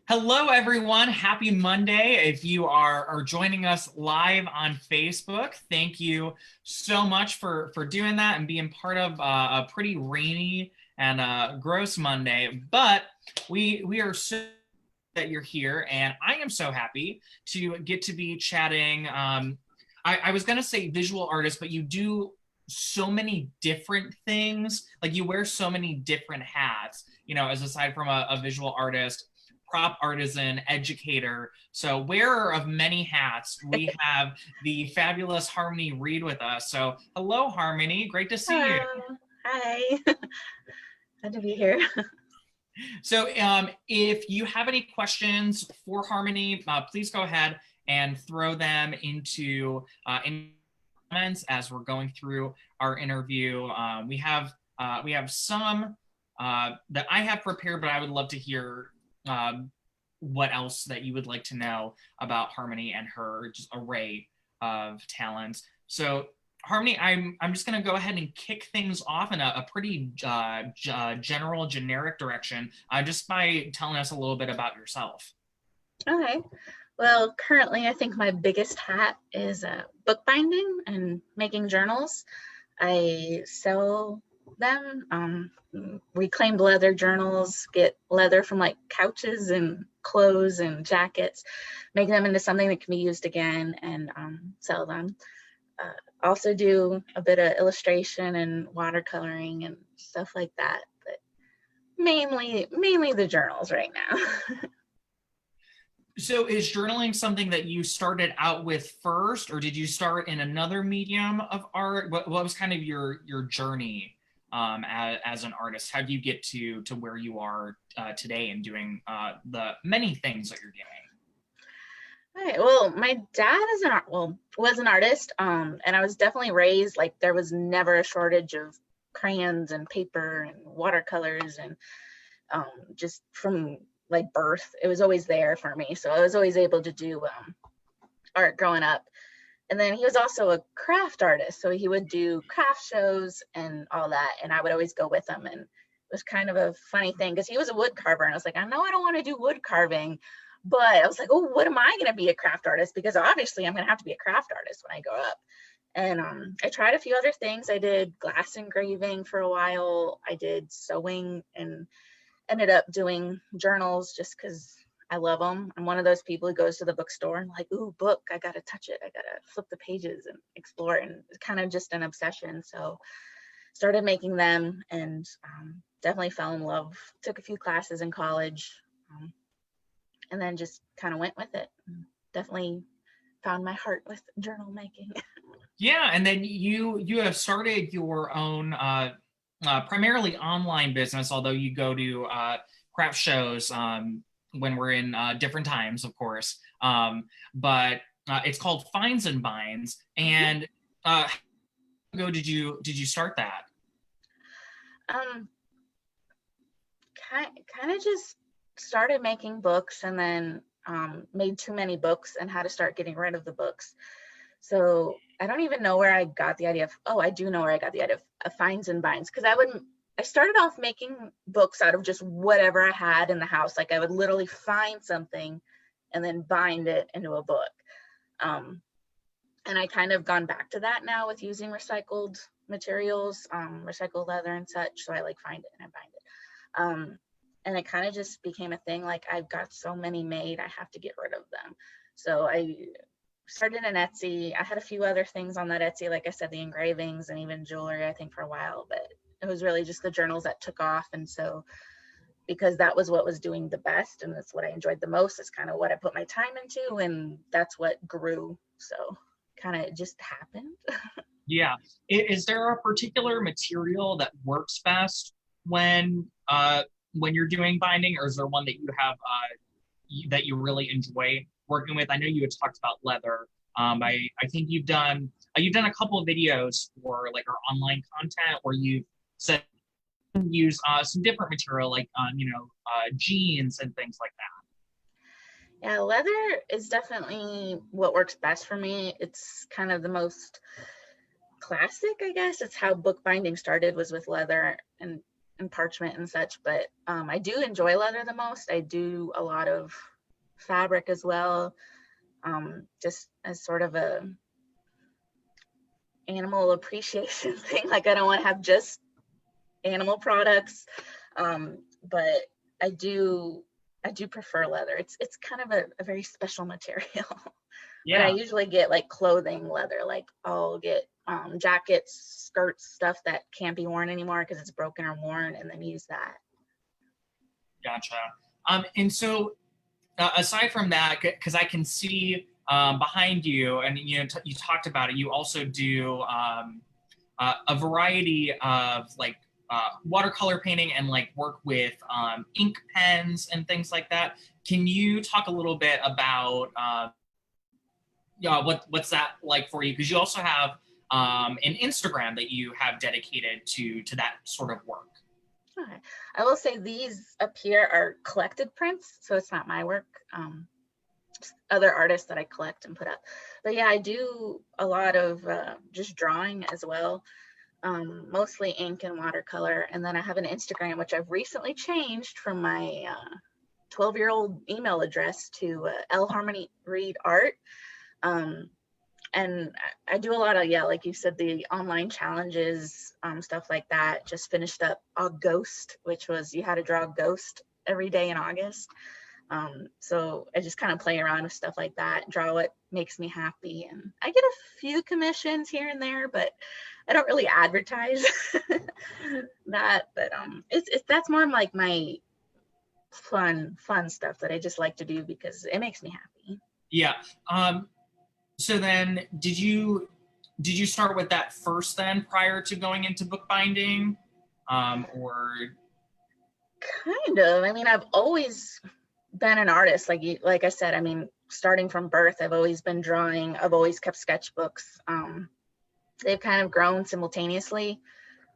Hello, everyone. Happy Monday. If you are joining us live on Facebook, thank you so much for doing that and being part of a pretty rainy and gross Monday. But we are so that you're here, and I am so happy to get to be chatting. I was going to say visual artist, but you do so many different things. Like you wear so many different hats, as aside from a visual artist, prop artisan, educator. So, wearer of many hats, we have the fabulous Harmony Reid with us. So, hello, Harmony. Great to see you. Hello. Hi. Glad to be here. So, if you have any questions for Harmony, please go ahead and throw them in comments as we're going through our interview. We have some that I have prepared, but I would love to hear what else that you would like to know about Harmony and her just array of talents. So, Harmony, I'm just going to go ahead and kick things off in a pretty general, generic direction, just by telling us a little bit about yourself. Okay. Well, currently, I think my biggest hat is bookbinding and making journals. I sell them, reclaimed leather journals, get leather from like couches and clothes and jackets, make them into something that can be used again and sell them. Also do a bit of illustration and watercoloring and stuff like that, but mainly the journals right now. So is journaling something that you started out with first, or did you start in another medium of art? What was kind of your journey as an artist? How do you get to where you are today and doing the many things that you're doing? All right. Well, my dad is was an artist, and I was definitely raised like there was never a shortage of crayons and paper and watercolors, and just from like birth, it was always there for me. So I was always able to do art growing up. And then he was also a craft artist, so he would do craft shows and all that, and I would always go with him. And it was kind of a funny thing because he was a wood carver, and I was like, I know I don't want to do wood carving, but I was like, oh, what am I going to be a craft artist? Because obviously I'm going to have to be a craft artist when I grow up. And I tried a few other things. I did glass engraving for a while. I did sewing and ended up doing journals just because I love them. I'm one of those people who goes to the bookstore and like, ooh, book, I got to touch it. I got to flip the pages and explore it. And it's kind of just an obsession. So started making them and definitely fell in love. Took a few classes in college and then just kind of went with it. Definitely found my heart with journal making. Yeah, and then you have started your own primarily online business, although you go to craft shows when we're in different times, of course. But it's called Finds and Binds. And how ago did you start that? um kind of just started making books and then made too many books and had to start getting rid of the books. So I don't even know where I got the idea of, oh, I do know where I got the idea of finds and binds. Because I started off making books out of just whatever I had in the house. Like I would literally find something and then bind it into a book. And I kind of gone back to that now with using recycled materials, recycled leather and such. So I like find it and I bind it. And it kind of just became a thing. Like I've got so many made, I have to get rid of them. So I started an Etsy. I had a few other things on that Etsy, like I said, the engravings and even jewelry, I think, for a while, but it was really just the journals that took off. And so because that was what was doing the best and that's what I enjoyed the most, is kind of what I put my time into, and that's what grew. So kind of just happened. Yeah. Is there a particular material that works best when you're doing binding, or is there one that you have that you really enjoy working with? I know you had talked about leather. I think you've done a couple of videos for like our online content where you said use some different material like jeans and things like that. Yeah, leather is definitely what works best for me. It's kind of the most classic, I guess. It's how bookbinding started, was with leather. And and parchment and such, but I do enjoy leather the most. I do a lot of fabric as well, just as sort of a animal appreciation thing. Like, I don't want to have just animal products, but I do prefer leather. It's kind of a very special material. But I Yeah, usually get like clothing leather. Like, I'll get jackets, skirts, stuff that can't be worn anymore because it's broken or worn, and then use that. gotcha. And so aside from that, because I can see behind you, and you talked about it, you also do a variety of like watercolor painting and like work with ink pens and things like that. Can you talk a little bit about what's that like for you? Because you also have an Instagram that you have dedicated to that sort of work. Okay. I will say these up here are collected prints, so it's not my work. Just other artists that I collect and put up. But yeah, I do a lot of just drawing as well, mostly ink and watercolor. And then I have an Instagram, which I've recently changed from my 12-year-old email address to L Harmony Reid Art. And I do a lot of, yeah, like you said, the online challenges, stuff like that. Just finished up a ghost, which was you had to draw a ghost every day in August. So I just kind of play around with stuff like that, draw what makes me happy. And I get a few commissions here and there, but I don't really advertise that. But it's that's more like my fun stuff that I just like to do because it makes me happy. Yeah. So then, did you start with that first then, prior to going into bookbinding, or? Kind of. I mean, I've always been an artist, like I said. I mean, starting from birth, I've always been drawing. I've always kept sketchbooks. They've kind of grown simultaneously.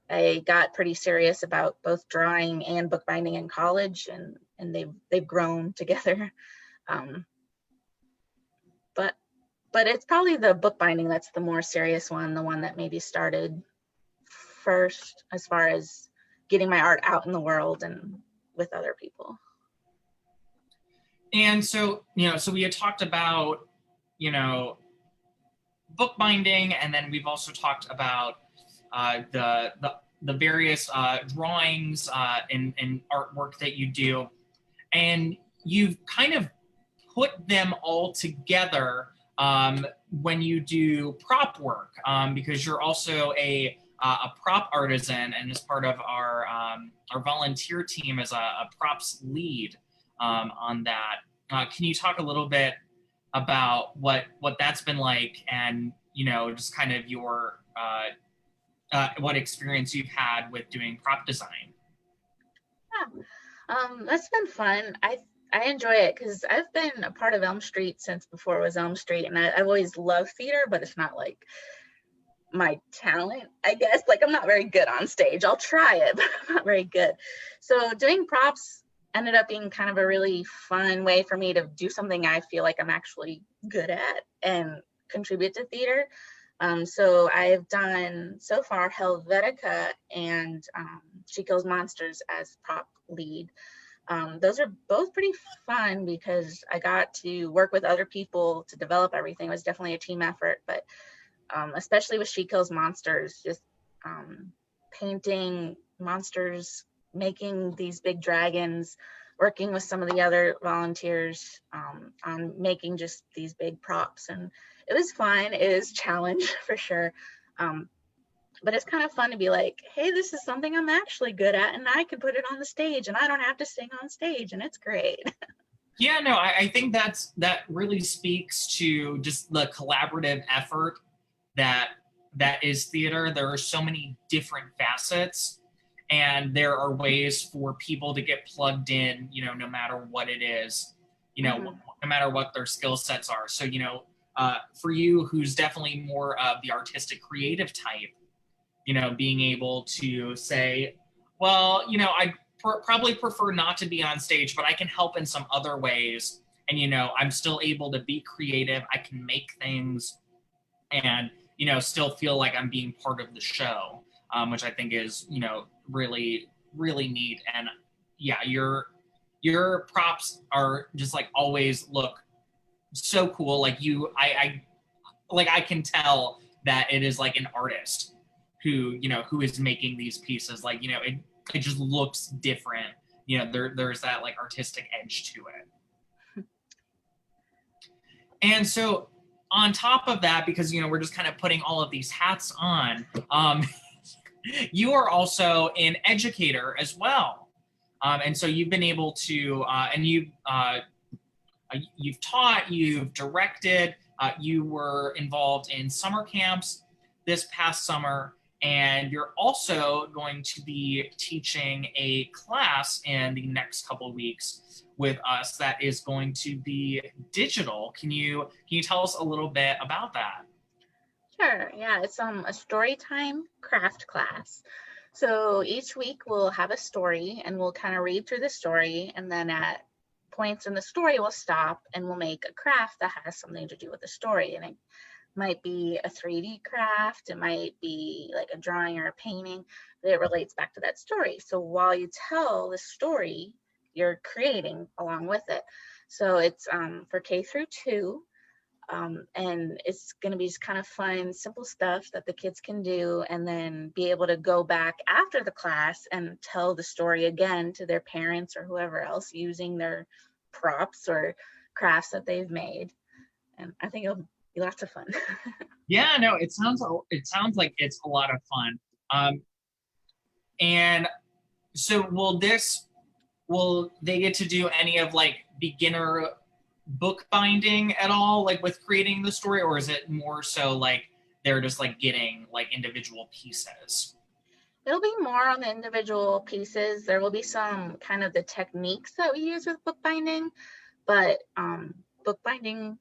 I got pretty serious about both drawing and bookbinding in college, and they've grown together. Um, but it's probably the bookbinding that's the more serious one, the one that maybe started first as far as getting my art out in the world and with other people. And so, so we had talked about, you know, bookbinding, and then we've also talked about the various drawings and artwork that you do, and you've kind of put them all together when you do prop work, because you're also a prop artisan and as part of our volunteer team as a props lead on that. Can you talk a little bit about what that's been like, and just kind of your what experience you've had with doing prop design? Yeah, that's been fun. I enjoy it because I've been a part of Elm Street since before it was Elm Street, and I've always loved theater, but it's not like my talent, I guess. Like, I'm not very good on stage. I'll try it, but I'm not very good. So doing props ended up being kind of a really fun way for me to do something I feel like I'm actually good at and contribute to theater. So I've done so far Helvetica and She Kills Monsters as prop lead. Those are both pretty fun because I got to work with other people to develop everything. It was definitely a team effort, but especially with She Kills Monsters, just painting monsters, making these big dragons, working with some of the other volunteers on making just these big props. And it was fun. It is a challenge for sure. But it's kind of fun to be like, hey, this is something I'm actually good at, and I can put it on the stage, and I don't have to sing on stage, and it's great. Yeah, no, I think that really speaks to just the collaborative effort that is theater. There are so many different facets, and there are ways for people to get plugged in, no matter what it is, Mm-hmm. no matter what their skill sets are. So, for you, who's definitely more of the artistic creative type, being able to say, well, I probably prefer not to be on stage, but I can help in some other ways. And, I'm still able to be creative. I can make things and, still feel like I'm being part of the show, which I think is, really really neat. And yeah, your props are just like always look so cool. Like I can tell that it is like an artist who is making these pieces. Like, it just looks different. There's that like artistic edge to it. And so on top of that, because we're just kind of putting all of these hats on, you are also an educator as well. And so you've been able to, and you've taught, you've directed, you were involved in summer camps this past summer, and you're also going to be teaching a class in the next couple of weeks with us that is going to be digital. Can you tell us a little bit about that? Sure. Yeah, it's a story time craft class. So each week we'll have a story and we'll kind of read through the story, and then at points in the story we'll stop and we'll make a craft that has something to do with the story. And it might be a 3D craft, it might be like a drawing or a painting, but it relates back to that story. So while you tell the story, you're creating along with it. So it's for K through 2. And it's going to be just kind of fun, simple stuff that the kids can do, and then be able to go back after the class and tell the story again to their parents or whoever else using their props or crafts that they've made. And I think it'll be lots of fun. Yeah, no, it sounds like it's a lot of fun. And so will they get to do any of like beginner bookbinding at all, like with creating the story, or is it more so like they're just like getting like individual pieces? It'll be more on the individual pieces. There will be some kind of the techniques that we use with bookbinding, but bookbinding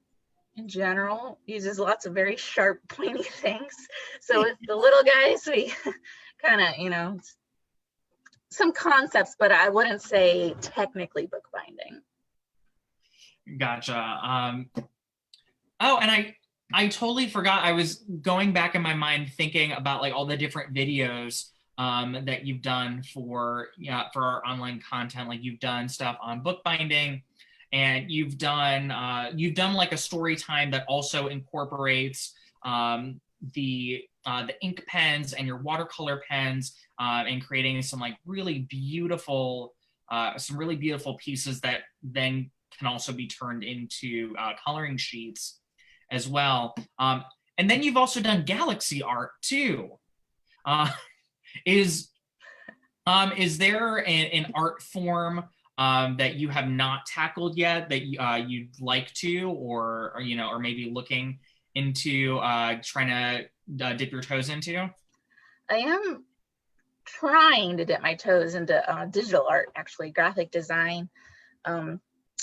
in general uses lots of very sharp, pointy things. So with the little guys, we kind of, some concepts, but I wouldn't say technically bookbinding. Gotcha. Oh, and I totally forgot. I was going back in my mind thinking about like all the different videos that you've done for our online content. Like you've done stuff on bookbinding, and you've done like a story time that also incorporates the ink pens and your watercolor pens, and creating some really beautiful pieces that then can also be turned into coloring sheets as well. And then you've also done galaxy art too. Is there an art form that you have not tackled yet that you'd like to, or maybe looking into trying to dip your toes into? I am trying to dip my toes into digital art, actually, graphic design.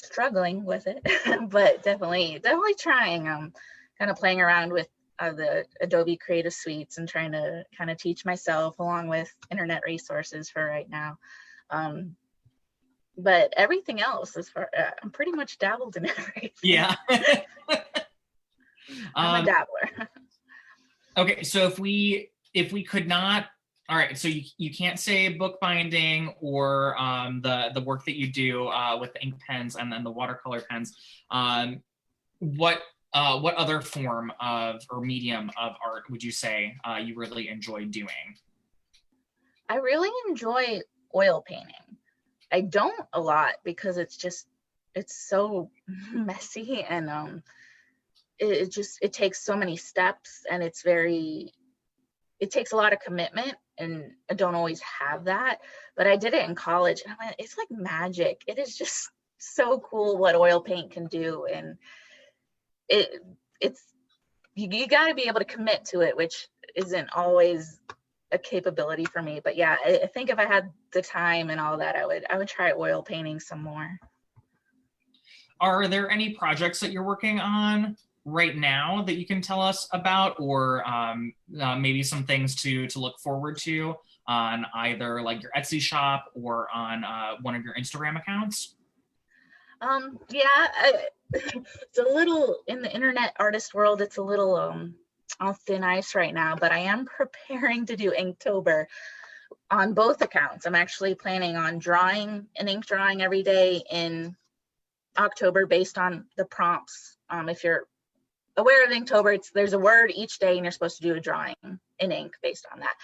Struggling with it, but definitely trying. Kind of playing around with the Adobe Creative Suites and trying to kind of teach myself along with internet resources for right now. But everything else, as far I'm pretty much dabbled in everything. Yeah. I'm a dabbler. Okay, so if we could not, all right, so you can't say bookbinding or the work that you do with the ink pens and then the watercolor pens. What other form of or medium of art would you say you really enjoy doing? I really enjoy oil painting. I don't a lot because it's so messy, and it takes so many steps, and it takes a lot of commitment, and I don't always have that. But I did it in college, and I went, it's like magic. It is just so cool what oil paint can do, and it's you got to be able to commit to it, which isn't always a capability for me. But yeah, I think if I had the time and all that, I would try oil painting some more. Are there any projects that you're working on right now that you can tell us about, or maybe some things to look forward to on either like your Etsy shop or on one of your Instagram accounts? It's a little, in the internet artist world, it's a little on thin ice right now, but I am preparing to do Inktober, on both accounts. I'm actually planning on drawing an ink drawing every day in October based on the prompts. If you're aware of Inktober, there's a word each day and you're supposed to do a drawing in ink based on that.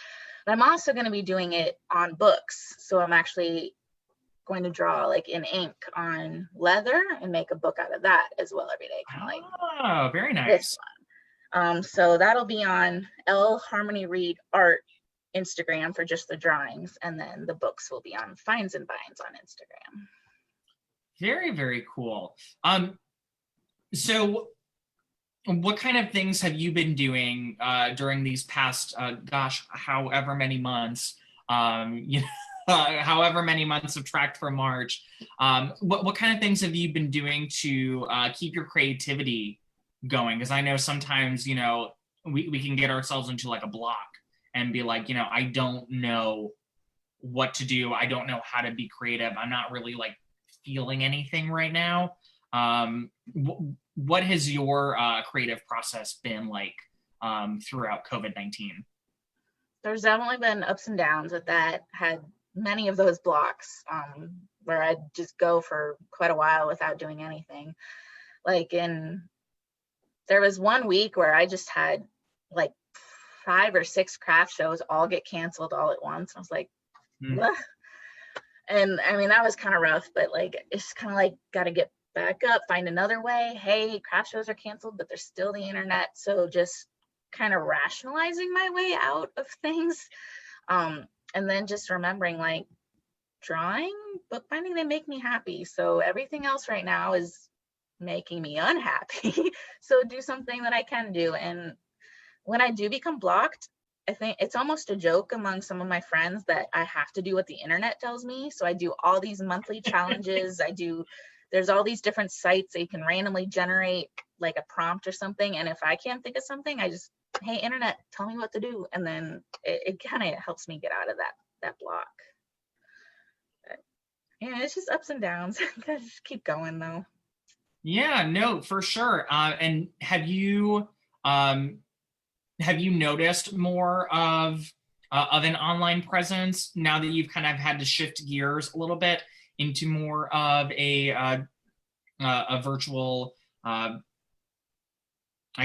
But I'm also going to be doing it on books. So I'm actually going to draw like in ink on leather and make a book out of that as well every day. Kind of like, oh, very nice. So that'll be on L Harmony Reid Art Instagram for just the drawings, and then the books will be on Finds and Binds on Instagram. Very, very cool. So what kind of things have you been doing during these past, however many months, however many months have tracked from March? What kind of things have you been doing to keep your creativity going? Because I know sometimes, we can get ourselves into like a block and be like, I don't know what to do. I don't know how to be creative. I'm not really like feeling anything right now. What has your creative process been like throughout COVID-19? There's definitely been ups and downs with that. Had many of those blocks where I'd just go for quite a while without doing anything. There was one week where I just had like 5 or 6 craft shows all get canceled all at once. I was like, what? And I mean, that was kind of rough, but like, it's kind of like, got to get back up, find another way. Hey, craft shows are canceled, but there's still the internet. So just kind of rationalizing my way out of things. And then just remembering like drawing, bookbinding, they make me happy. So everything else right now is making me unhappy. So do something that I can do. And when I do become blocked, I think it's almost a joke among some of my friends that I have to do what the internet tells me. So I do all these monthly challenges. There's all these different sites that you can randomly generate like a prompt or something. And if I can't think of something, I just, hey, internet, tell me what to do. And then it kind of helps me get out of that block. But, yeah, it's just ups and downs. Gotta just keep going though. Yeah, no, for sure. And have you noticed more of an online presence now that you've kind of had to shift gears a little bit into more of a virtual, I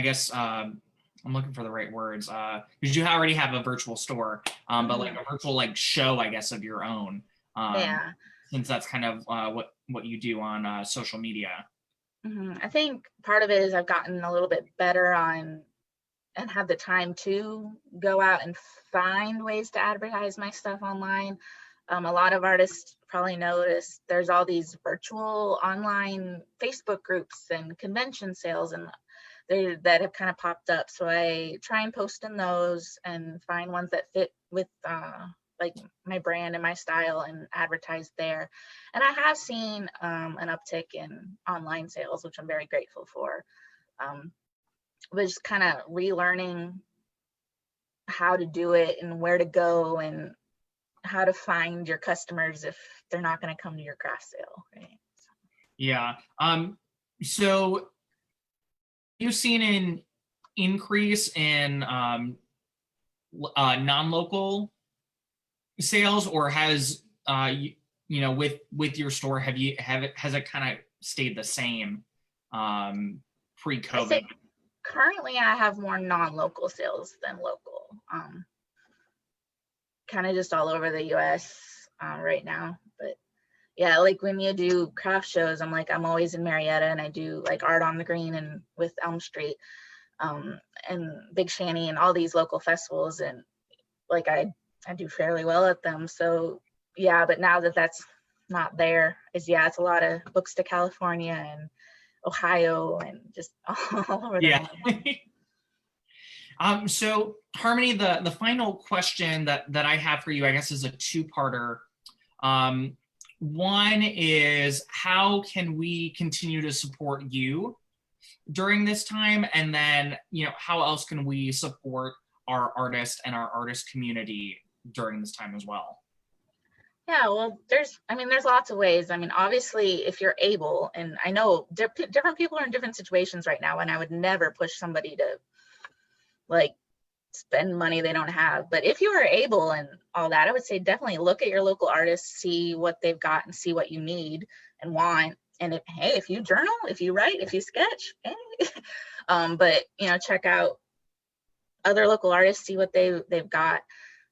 guess, I'm looking for the right words, because you already have a virtual store, but like a virtual like show, I guess, of your own. Yeah. Since that's kind of what you do on social media. I think part of it is I've gotten a little bit better on and have the time to go out and find ways to advertise my stuff online. A lot of artists probably noticed there's all these virtual online Facebook groups and convention sales and that have kind of popped up. So I try and post in those and find ones that fit with like my brand and my style and advertise there. And I have seen an uptick in online sales, which I'm very grateful for. But just kind of relearning how to do it and where to go and how to find your customers if they're not going to come to your craft sale, right? Yeah. So you've seen an increase in non-local sales, or has with your store has it kind of stayed the same pre-COVID? Currently I have more non-local sales than local, kind of just all over the US right now. But yeah, like when you do craft shows, I'm always in Marietta, and I do like Art on the Green and with Elm Street and Big Shanty and all these local festivals, and like I do fairly well at them. So yeah, but now that that's not there, it's a lot of books to California and Ohio and just all over the world. So Harmony, the final question that I have for you, I guess, is a two-parter. One is, how can we continue to support you during this time? And then, how else can we support our artists and our artist community during this time as well? Yeah, well, there's lots of ways. Obviously, if you're able, and I know different people are in different situations right now, and I would never push somebody to like spend money they don't have. But if you are able and all that, I would say definitely look at your local artists, see what they've got and see what you need and want. And if you journal, if you write, if you sketch, hey. But check out other local artists, see what they've got.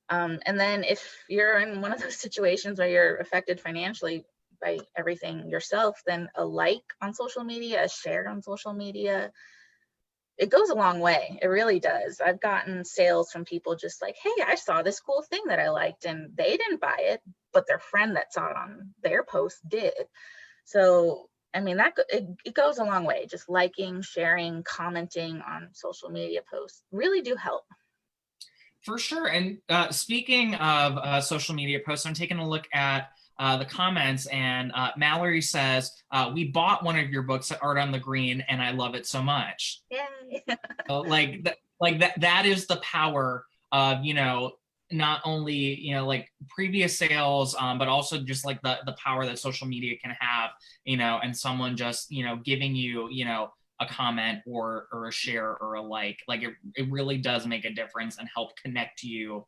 And then if you're in one of those situations where you're affected financially by everything yourself, then a like on social media, a share on social media, it goes a long way. It really does. I've gotten sales from people just like, hey, I saw this cool thing that I liked, and they didn't buy it, but their friend that saw it on their post did. So, I mean, it goes a long way. Just liking, sharing, commenting on social media posts really do help. For sure. And speaking of social media posts, I'm taking a look at the comments, and Mallory says, we bought one of your books at Art on the Green and I love it so much. Yay. So, that is the power of, not only, like previous sales, but also just like the power that social media can have, and someone just, giving you, a comment or a share or a like it really does make a difference and help connect you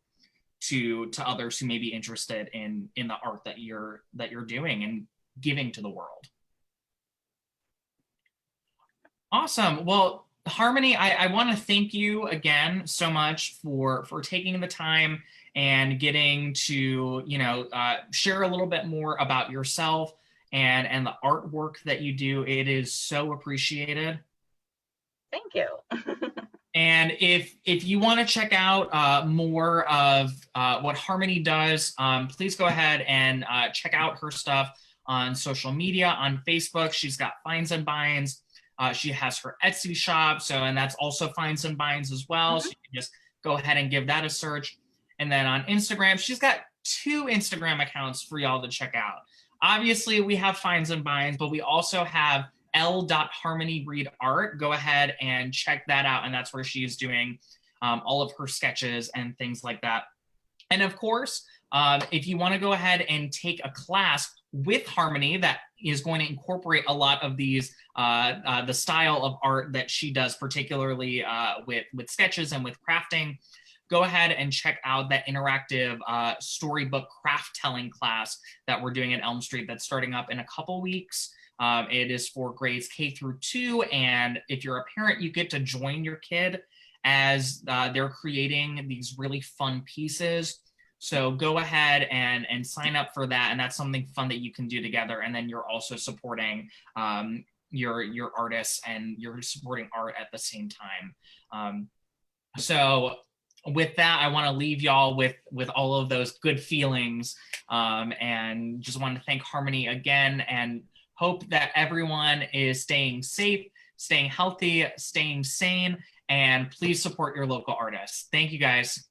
to others who may be interested in the art that you're doing and giving to the world. Awesome. Well, Harmony, I want to thank you again so much for taking the time and getting to share a little bit more about yourself and the artwork that you do. It is so appreciated. Thank you. And if you want to check out more of what Harmony does, please go ahead and check out her stuff on social media. On Facebook, she's got Finds and Binds. She has her Etsy shop, and that's also Finds and Binds as well. So you can just go ahead and give that a search. And then on Instagram, she's got 2 Instagram accounts for y'all to check out. Obviously, we have Finds and Binds, but we also have l.harmonyreidart. Go ahead and check that out, and that's where she's doing all of her sketches and things like that. And of course, if you want to go ahead and take a class with Harmony that is going to incorporate a lot of these the style of art that she does, particularly with sketches and with crafting, go ahead and check out that interactive storybook craft telling class that we're doing at Elm Street that's starting up in a couple weeks. It is for grades K through 2, and if you're a parent, you get to join your kid as they're creating these really fun pieces. So go ahead and sign up for that, and that's something fun that you can do together. And then you're also supporting your artists, and you're supporting art at the same time. So with that, I want to leave y'all with all of those good feelings, and just want to thank Harmony again, and hope that everyone is staying safe, staying healthy, staying sane, and please support your local artists. Thank you, guys.